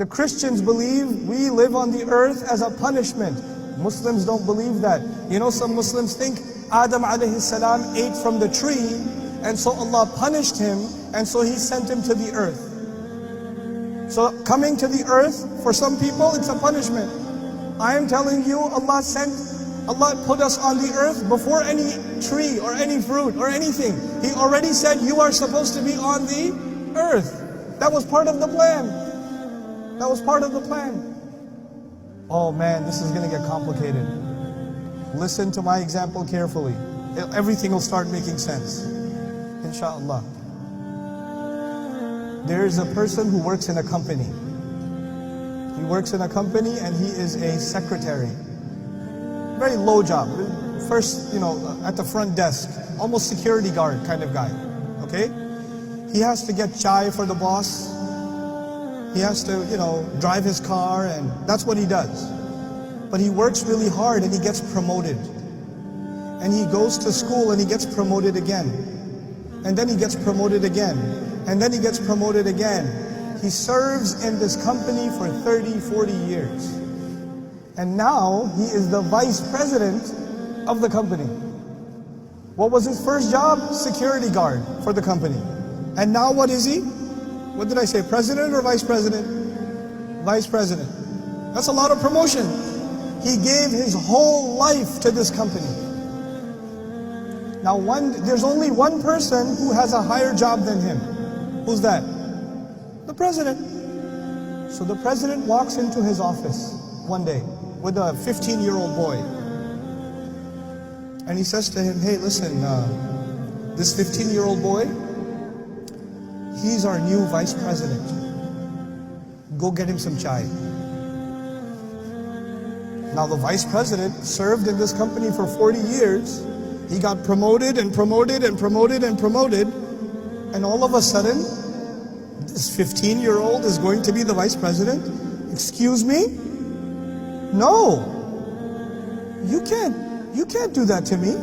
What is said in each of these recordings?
The Christians believe we live on the earth as a punishment. Muslims don't believe that. You know, some Muslims think Adam alayhi salam ate from the tree, and so Allah punished him, and so He sent him to the earth. So coming to the earth, for some people, it's a punishment. I am telling you, Allah put us on the earth before any tree or any fruit or anything. He already said you are supposed to be on the earth. That was part of the plan. That was part of the plan. Oh man, this is going to get complicated. Listen to my example carefully. Everything will start making sense, inshallah. There is a person who works in a company. He works in a company and he is a secretary. Very low job. First, at the front desk, almost security guard kind of guy. Okay? He has to get chai for the boss. He has to, drive his car, and that's what he does. But he works really hard and he gets promoted. And he goes to school and he gets promoted again. And then he gets promoted again. And then he gets promoted again. He serves in this company for 30, 40 years. And now he is the vice president of the company. What was his first job? Security guard for the company. And now what is he? What did I say? President or vice president? Vice president. That's a lot of promotion. He gave his whole life to this company. Now there's only one person who has a higher job than him. Who's that? The president. So the president walks into his office one day with a 15-year-old boy. And he says to him, hey, listen, this 15-year-old boy, he's our new vice president. Go get him some chai. Now the vice president served in this company for 40 years. He got promoted and promoted and promoted and promoted. And all of a sudden, this 15-year-old is going to be the vice president? Excuse me? No. You can't do that to me.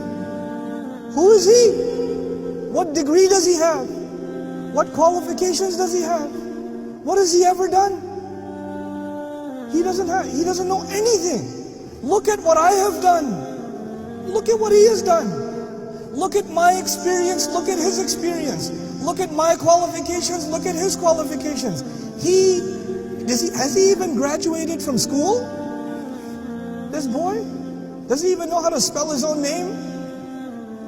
Who is he? What degree does he have? What qualifications does he have? What has he ever done? He doesn't know anything. Look at what I have done. Look at what he has done. Look at my experience, look at his experience. Look at my qualifications, look at his qualifications. Has he even graduated from school? This boy? Does he even know how to spell his own name?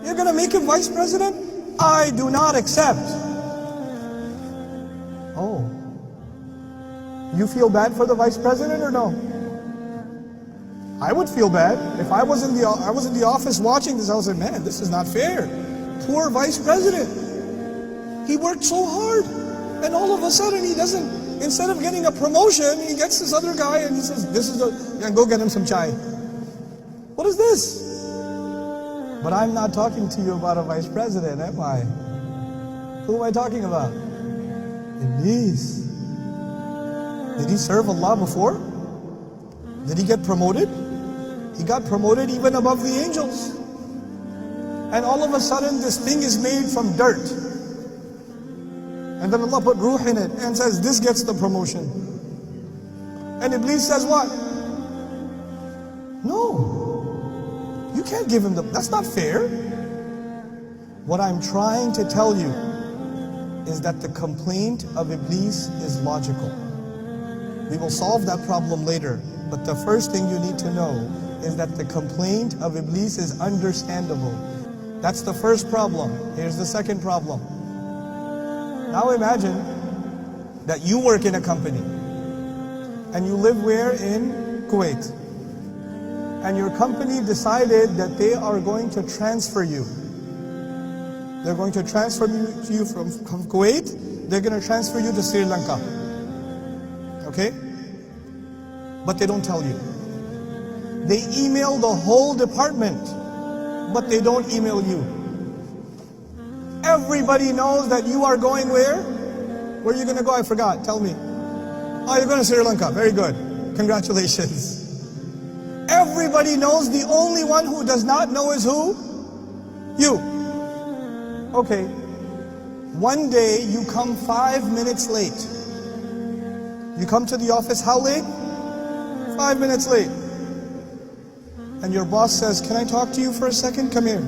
You're going to make him vice president? I do not accept. Oh. You feel bad for the vice president or no? I would feel bad. If I was in the office watching this, I would say, man, this is not fair. Poor vice president. He worked so hard. And all of a sudden he doesn't, instead of getting a promotion, he gets this other guy and he says, go get him some chai. What is this? But I'm not talking to you about a vice president, am I? Who am I talking about? Iblis. Did he serve Allah before? Did he get promoted? He got promoted even above the angels. And all of a sudden this thing is made from dirt. And then Allah put ruh in it and says, this gets the promotion. And Iblis says what? No. You can't give him that's not fair. What I'm trying to tell you is that the complaint of Iblis is logical. We will solve that problem later. But the first thing you need to know is that the complaint of Iblis is understandable. That's the first problem. Here's the second problem. Now imagine that you work in a company and you live where? In Kuwait. And your company decided that they are going to transfer you. They're going to transfer you from Kuwait. They're going to transfer you to Sri Lanka. Okay? But they don't tell you. They email the whole department, but they don't email you. Everybody knows that you are going where? Where are you going to go? I forgot. Tell me. Oh, you're going to Sri Lanka. Very good. Congratulations. Everybody knows. The only one who does not know is who? You. Okay. One day you come 5 minutes late. You come to the office, how late? 5 minutes late. And your boss says, can I talk to you for a second? Come here.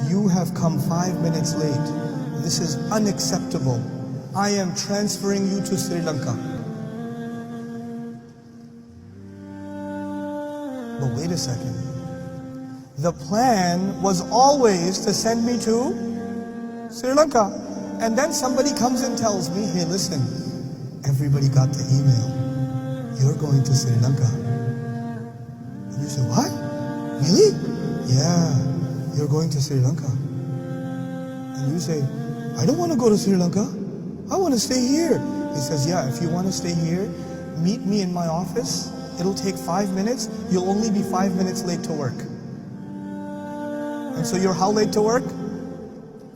You have come 5 minutes late. This is unacceptable. I am transferring you to Sri Lanka. But wait a second. The plan was always to send me to Sri Lanka. And then somebody comes and tells me, hey, listen, everybody got the email. You're going to Sri Lanka. And you say, what? Really? Yeah, you're going to Sri Lanka. And you say, I don't want to go to Sri Lanka. I want to stay here. He says, yeah, if you want to stay here, meet me in my office. It'll take 5 minutes. You'll only be 5 minutes late to work. And so you're how late to work?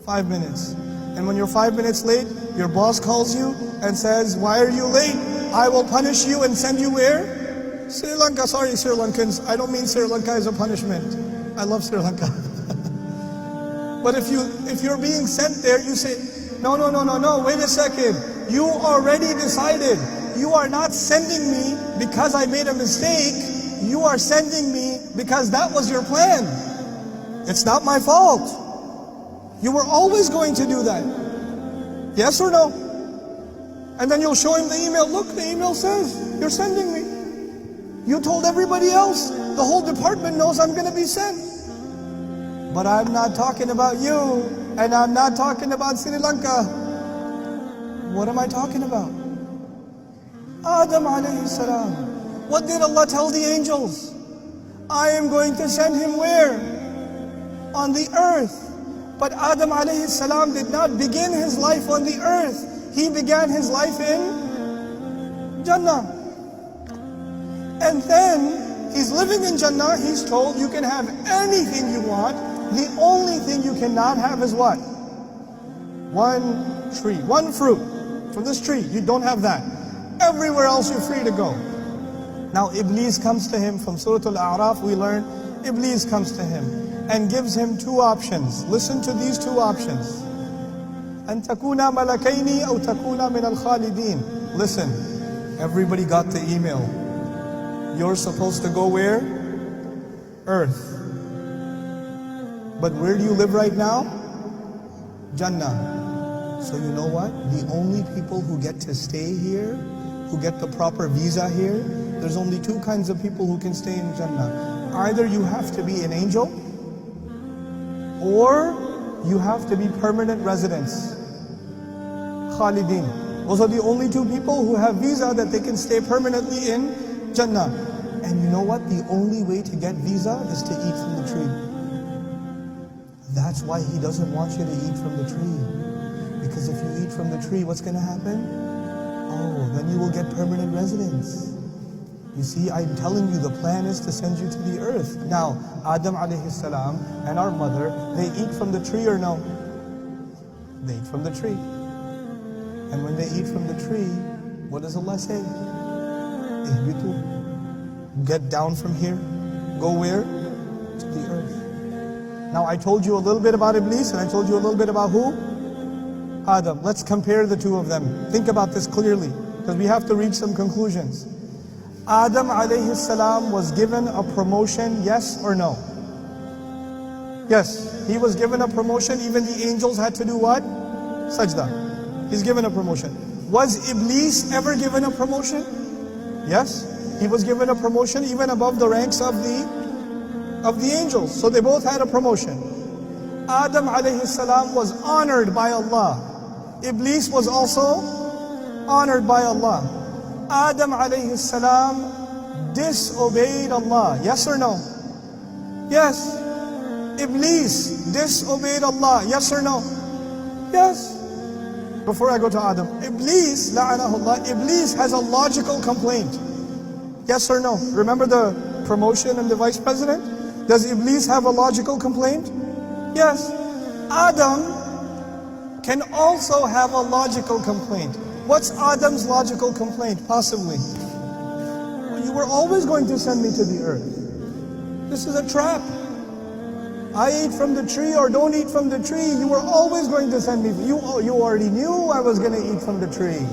5 minutes. And when you're 5 minutes late, your boss calls you and says, why are you late? I will punish you and send you where? Sri Lanka. Sorry, Sri Lankans. I don't mean Sri Lanka as a punishment. I love Sri Lanka. But if you're being sent there, you say, no, wait a second. You already decided. You are not sending me because I made a mistake. You are sending me because that was your plan. It's not my fault. You were always going to do that. Yes or no? And then you'll show him the email. Look, the email says, you're sending me. You told everybody else. The whole department knows I'm going to be sent. But I'm not talking about you. And I'm not talking about Sri Lanka. What am I talking about? Adam alayhi salam. What did Allah tell the angels? I am going to send him where? On the earth. But Adam alayhi salam did not begin his life on the earth. He began his life in Jannah. And then he's living in Jannah. He's told you can have anything you want. The only thing you cannot have is what? One tree, one fruit from this tree. You don't have that. Everywhere else you're free to go. Now Iblis comes to him. From Surah Al-A'raf we learn Iblis comes to him and gives him two options. Listen to these two options. أَن تَكُونَ مَلَكَيْنِ أَوْ تَكُونَ مِنَ الْخَالِدِينَ. Listen, everybody got the email. You're supposed to go where? Earth. But where do you live right now? Jannah. So you know what? The only people who get to stay here, who get the proper visa here, there's only two kinds of people who can stay in Jannah. Either you have to be an angel, or you have to be permanent residents. Khalidin. Those are the only two people who have visa that they can stay permanently in Jannah. And you know what? The only way to get visa is to eat from the tree. That's why He doesn't want you to eat from the tree. Because if you eat from the tree, what's going to happen? Oh, then you will get permanent residence. You see, I'm telling you, the plan is to send you to the earth. Now, Adam alayhi salam and our mother, they eat from the tree or no? They eat from the tree. And when they eat from the tree, what does Allah say? Ihbitu. Get down from here. Go where? To the earth. Now, I told you a little bit about Iblis, and I told you a little bit about who? Adam. Let's compare the two of them. Think about this clearly, because we have to reach some conclusions. Adam alayhi salam was given a promotion, yes or no? Yes, he was given a promotion. Even the angels had to do what? Sajda. He's given a promotion. Was Iblis ever given a promotion? Yes, he was given a promotion even above the ranks of the angels. So they both had a promotion. Adam alayhi salam was honored by Allah. Iblis was also honored by Allah. Adam alayhi salam disobeyed Allah. Yes or no? Yes. Iblis disobeyed Allah. Yes or no? Yes. Before I go to Adam, Iblis, la'anahullah, Iblis has a logical complaint. Yes or no? Remember the promotion and the vice president? Does Iblis have a logical complaint? Yes. Adam can also have a logical complaint. What's Adam's logical complaint, possibly? Well, you were always going to send me to the earth. This is a trap. I eat from the tree or don't eat from the tree. You were always going to send me. You already knew I was going to eat from the tree.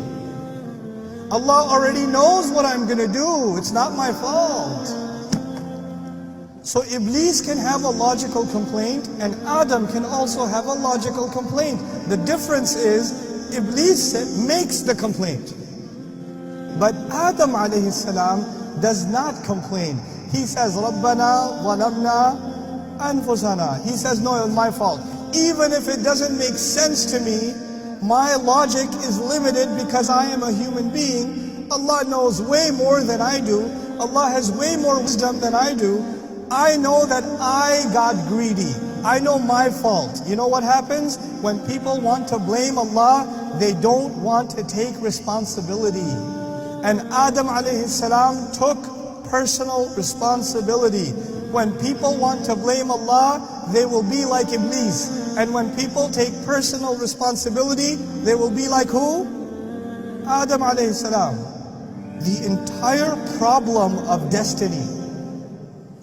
Allah already knows what I'm going to do. It's not my fault. So Iblis can have a logical complaint and Adam can also have a logical complaint. The difference is Iblis makes the complaint. But Adam alayhi salam does not complain. He says, Rabbana walamna anfusana. He says, no, it's my fault. Even if it doesn't make sense to me, my logic is limited because I am a human being. Allah knows way more than I do. Allah has way more wisdom than I do. I know that I got greedy. I know my fault. You know what happens? When people want to blame Allah, they don't want to take responsibility. And Adam alayhi salam took personal responsibility. When people want to blame Allah, they will be like Iblis. And when people take personal responsibility, they will be like who? Adam alayhi salam. The entire problem of destiny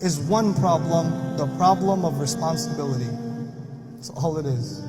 is one problem, the problem of responsibility. That's all it is.